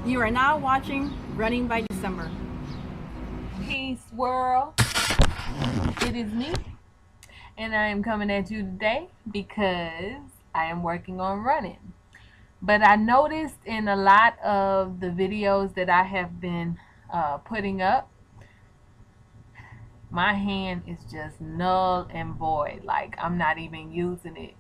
You are now watching Running by December. Peace, world. It is me, and I am coming at you today because I am working on running. But I noticed in a lot of the videos that I have been putting up, my hand is just null and void. Like, I'm not even using it.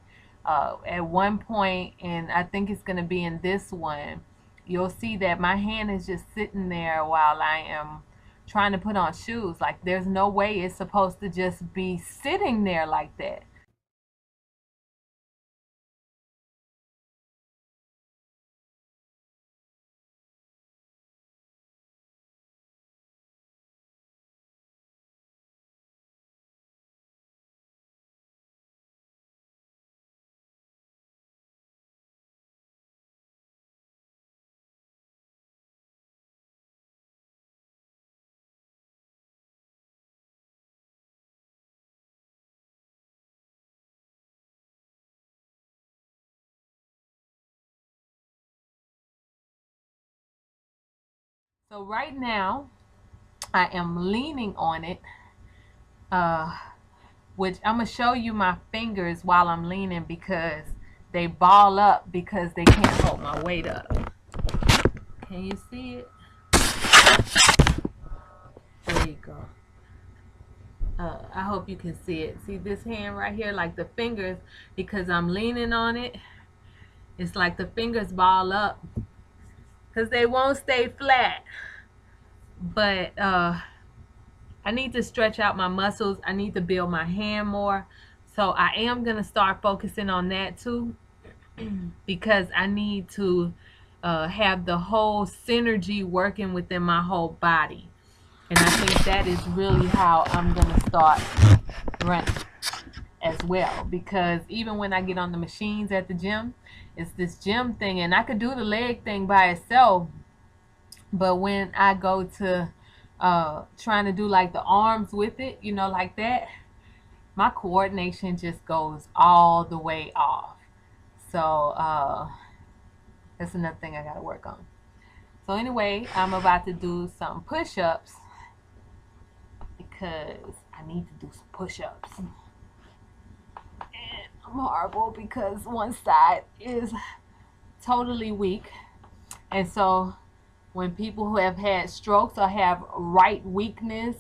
At one point, and I think it's going to be in this one, you'll see that my hand is just sitting there while I am trying to put on shoes. Like, there's no way it's supposed to just be sitting there like that. So right now, I am leaning on it, which I'm going to show you my fingers while I'm leaning because they ball up because they can't hold my weight up. Can you see it? There you go. I hope you can see it. See this hand right here, like the fingers, because I'm leaning on it, it's like the fingers ball up because they won't stay flat. But I need to stretch out my muscles. I need to build my hand more. So I am going to start focusing on that too because I need to have the whole synergy working within my whole body. And I think that is really how I'm going to start running as well. Because even when I get on the machines at the gym, it's this gym thing. And I could do the leg thing by itself. But when I go to trying to do like the arms with it, you know, like that, my coordination just goes all the way off. So that's another thing I got to work on. So anyway, I'm about to do some push-ups because I need to do some push-ups. And I'm horrible because one side is totally weak. And so when people who have had strokes or have right weakness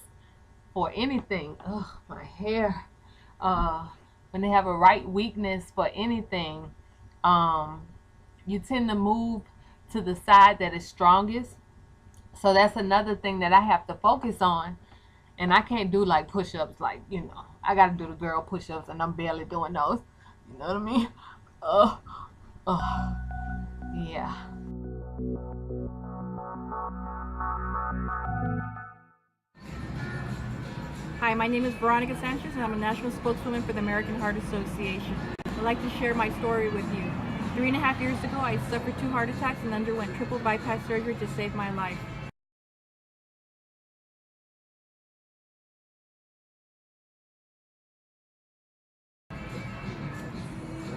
for anything, my hair, when they have a right weakness for anything, you tend to move to the side that is strongest. So that's another thing that I have to focus on. And I can't do like push-ups, like, you know, I got to do the girl push-ups and I'm barely doing those. You know what I mean? Yeah. Hi, my name is Veronica Sanchez, and I'm a national spokeswoman for the American Heart Association. I'd like to share my story with you. 3.5 years ago, I suffered 2 heart attacks and underwent triple bypass surgery to save my life.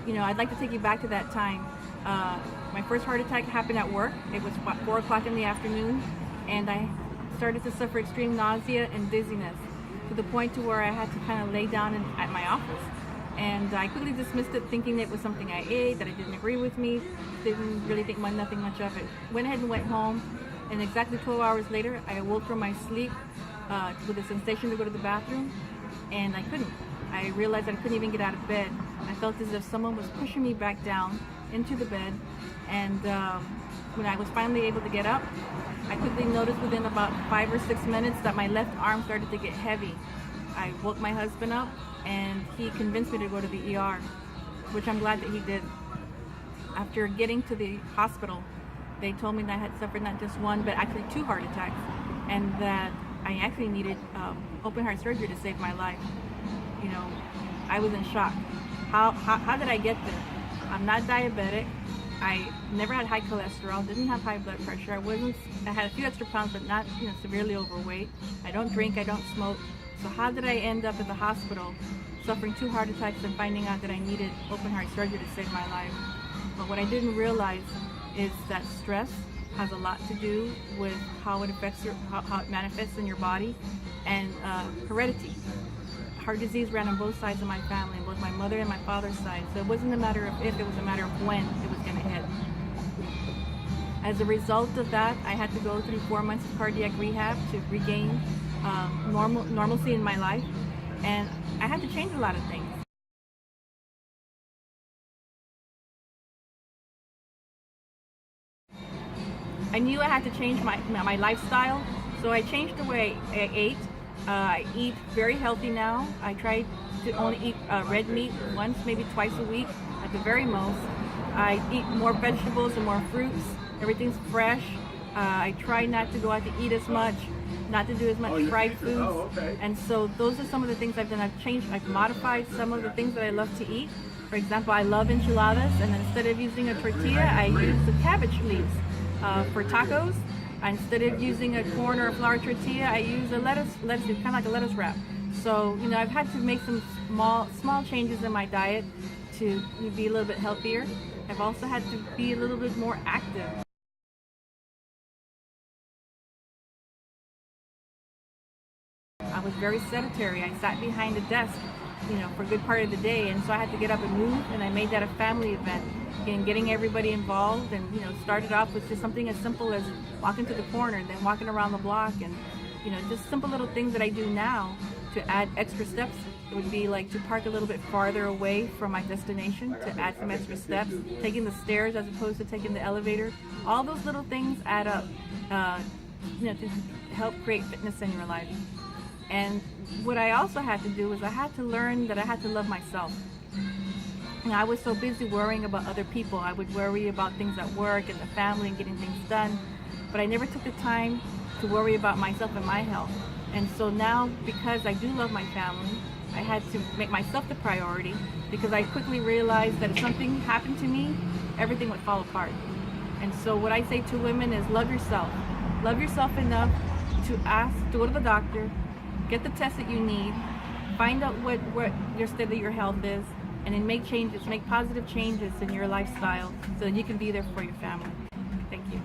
You know, I'd like to take you back to that time. My first heart attack happened at work. It was 4 o'clock in the afternoon, and I started to suffer extreme nausea and dizziness to the point to where I had to kind of lay down at my office. And I quickly dismissed it, thinking it was something I ate, that it didn't agree with me, didn't really think nothing much of it. Went ahead and went home, and exactly 12 hours later, I awoke from my sleep with a sensation to go to the bathroom, and I couldn't. I realized I couldn't even get out of bed. I felt as if someone was pushing me back down into the bed, and when I was finally able to get up, I quickly noticed within about 5 or 6 minutes that my left arm started to get heavy. I woke my husband up, and he convinced me to go to the ER, which I'm glad that he did. After getting to the hospital, they told me that I had suffered not just 1, but actually 2 heart attacks, and that I actually needed open heart surgery to save my life. You know, I was in shock. How did I get there? I'm not diabetic. I never had high cholesterol, didn't have high blood pressure. I had a few extra pounds, but not, you know, severely overweight. I don't drink, I don't smoke. So how did I end up at the hospital suffering 2 heart attacks and finding out that I needed open heart surgery to save my life? But what I didn't realize is that stress has a lot to do with how it affects how it manifests in your body, and heredity. Heart disease ran on both sides of my family, both my mother and my father's side. So it wasn't a matter of if, it was a matter of when it was going to hit. As a result of that, I had to go through 4 months of cardiac rehab to regain normalcy in my life, and I had to change a lot of things. I knew I had to change my lifestyle, so I changed the way I ate. I eat very healthy now. I try to only eat red meat once, maybe twice a week at the very most. I eat more vegetables and more fruits. Everything's fresh. I try not to go out to eat as much, not to do as much fried foods. And so those are some of the things I've done. I've modified some of the things that I love to eat. For example, I love enchiladas, and instead of using a tortilla, I use the cabbage leaves. For tacos, instead of using a corn or a flour tortilla, I use a lettuce, kind of like a lettuce wrap. So, you know, I've had to make some small changes in my diet to be a little bit healthier. I've also had to be a little bit more active. I was very sedentary. I sat behind a desk, you know, for a good part of the day, and so I had to get up and move, and I made that a family event. And getting everybody involved, and you know, started off with just something as simple as walking to the corner, then walking around the block, and you know, just simple little things that I do now to add extra steps. It would be like to park a little bit farther away from my destination to add some extra steps, taking the stairs as opposed to taking the elevator. All those little things add up, you know, to help create fitness in your life. And what I also had to do was I had to learn that I had to love myself. And I was so busy worrying about other people. I would worry about things at work and the family and getting things done, but I never took the time to worry about myself and my health. And so now, because I do love my family, I had to make myself the priority, because I quickly realized that if something happened to me, everything would fall apart. And so what I say to women is love yourself. Love yourself enough to go to the doctor, get the test that you need, find out what your state of your health is, and then make changes, make positive changes in your lifestyle so that you can be there for your family. Thank you.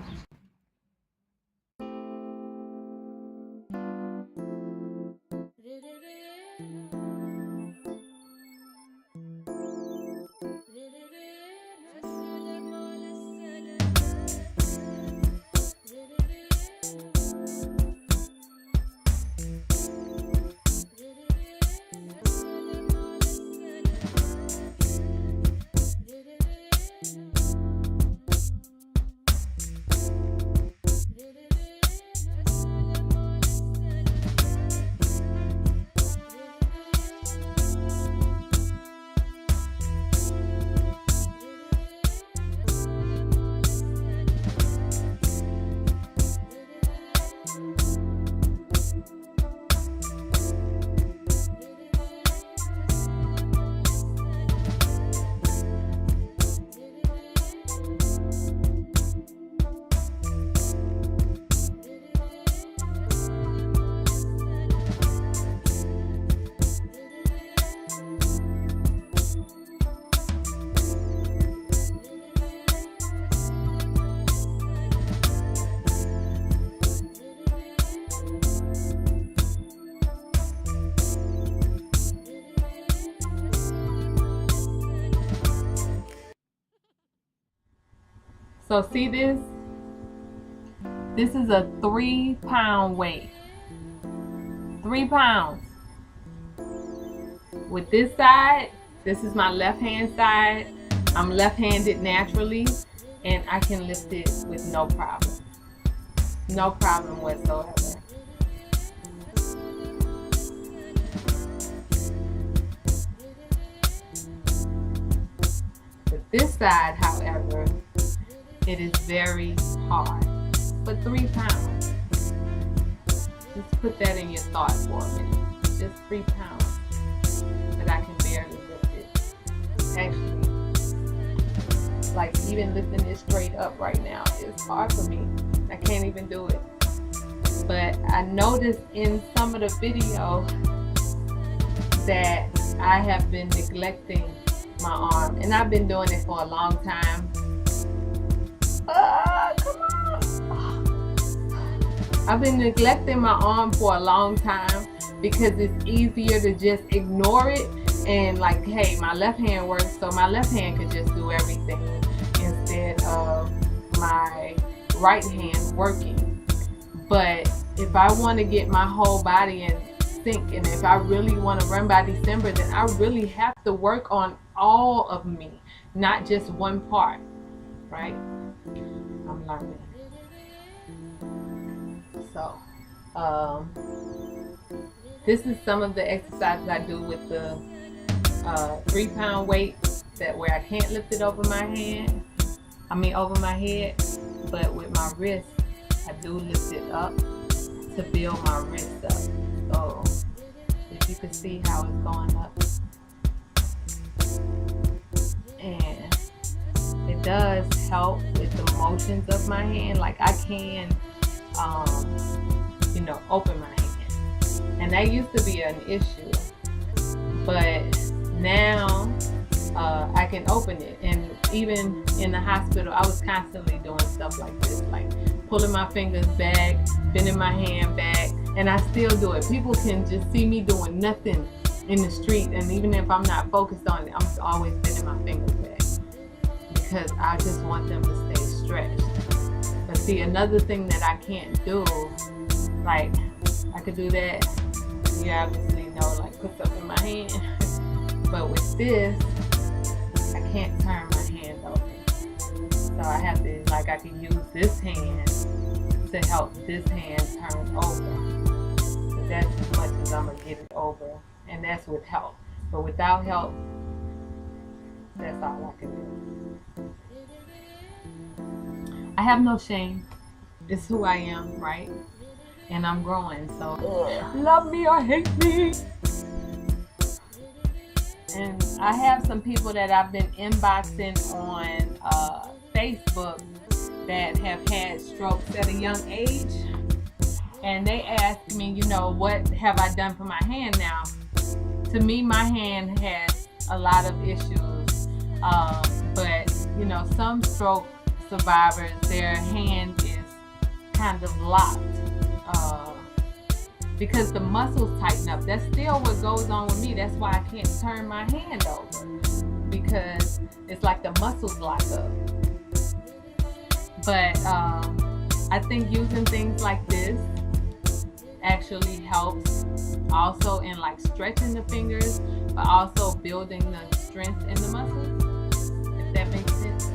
So see this? This is a 3-pound weight. 3 pounds. With this side, this is my left hand side. I'm left-handed naturally, and I can lift it with no problem. No problem whatsoever. With this side, however, it is very hard. But 3 pounds. Just put that in your thought for a minute. Just 3 pounds. But I can barely lift it. Actually, like even lifting this straight up right now is hard for me. I can't even do it. But I noticed in some of the video that I have been neglecting my arm. And I've been doing it for a long time. Come on. I've been neglecting my arm for a long time because it's easier to just ignore it and like, hey, my left hand works, so my left hand could just do everything instead of my right hand working. But if I want to get my whole body in sync, and if I really want to run by December, then I really have to work on all of me, not just one part, right? I'm learning. So, this is some of the exercises I do with the 3-pound weight, that where I can't lift it over my over my head, but with my wrist, I do lift it up to build my wrist up. So, if you can see how it's going up, and it does help with the motions of my hand. Like I can, open my hand, and that used to be an issue, but now I can open it. And even in the hospital, I was constantly doing stuff like this, like pulling my fingers back, bending my hand back, and I still do it. People can just see me doing nothing in the street, and even if I'm not focused on it, I'm always bending my fingers back because I just want them to stay stretched. But see, another thing that I can't do, like I could do that, you obviously know, like put something in my hand, but with this, I can't turn my hand over. So I have to, like, I can use this hand to help this hand turn over. But that's as much as I'm gonna get it over, and that's with help. But without help, that's all I can do. I have no shame. It's who I am, right? And I'm growing, so love me or hate me. And I have some people that I've been inboxing on Facebook that have had strokes at a young age, and they asked me, what have I done for my hand now? To me, my hand has a lot of issues, but some stroke survivors, their hand is kind of locked because the muscles tighten up. That's still what goes on with me. That's why I can't turn my hand over, because it's like the muscles lock up. But I think using things like this actually helps also in like stretching the fingers, but also building the strength in the muscles, if that makes sense.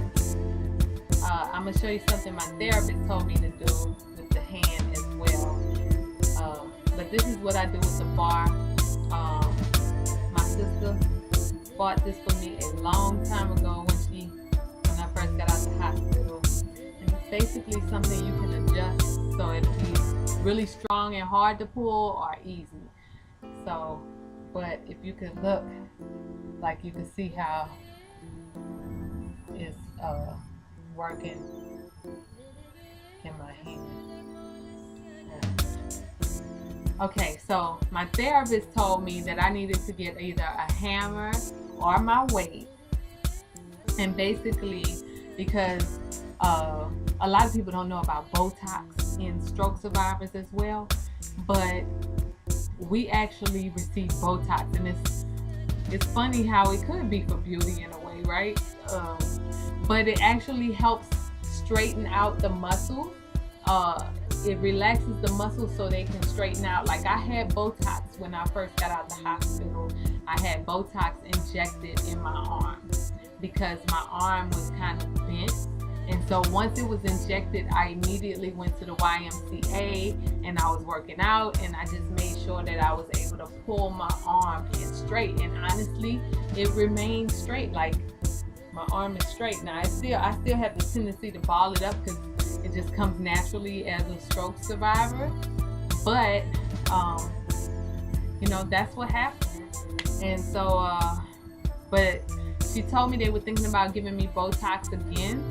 I'm going to show you something my therapist told me to do with the hand as well. But this is what I do with the bar. My sister bought this for me a long time ago when I first got out of the hospital. And it's basically something you can adjust so it'll be really strong and hard to pull, or easy. So, but if you could look, like you can see how it's working in my hand. Okay, so my therapist told me that I needed to get either a hammer or my weight, and basically because a lot of people don't know about botox in stroke survivors as well, but we actually receive botox, and it's funny how it could be for beauty in a way, right? But it actually helps straighten out the muscles. It relaxes the muscles so they can straighten out. Like I had Botox when I first got out of the hospital. I had Botox injected in my arm because my arm was kind of bent. And so once it was injected, I immediately went to the YMCA and I was working out, and I just made sure that I was able to pull my arm in straight. And honestly, it remained straight. Like my arm is straight. Now I still have the tendency to ball it up because it just comes naturally as a stroke survivor. But that's what happened. And so but she told me they were thinking about giving me Botox again.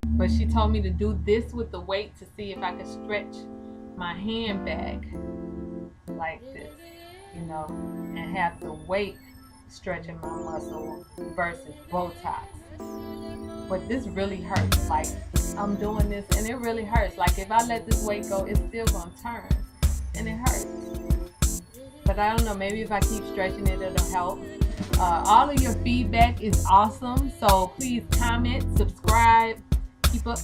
But she told me to do this with the weight to see if I could stretch my hand back like this, and have the weight stretching my muscle versus Botox. But this really hurts. Like, I'm doing this and it really hurts. Like, if I let this weight go, it's still gonna turn and it hurts. But I don't know, maybe if I keep stretching it, it'll help. All of your feedback is awesome. So please comment, subscribe, keep up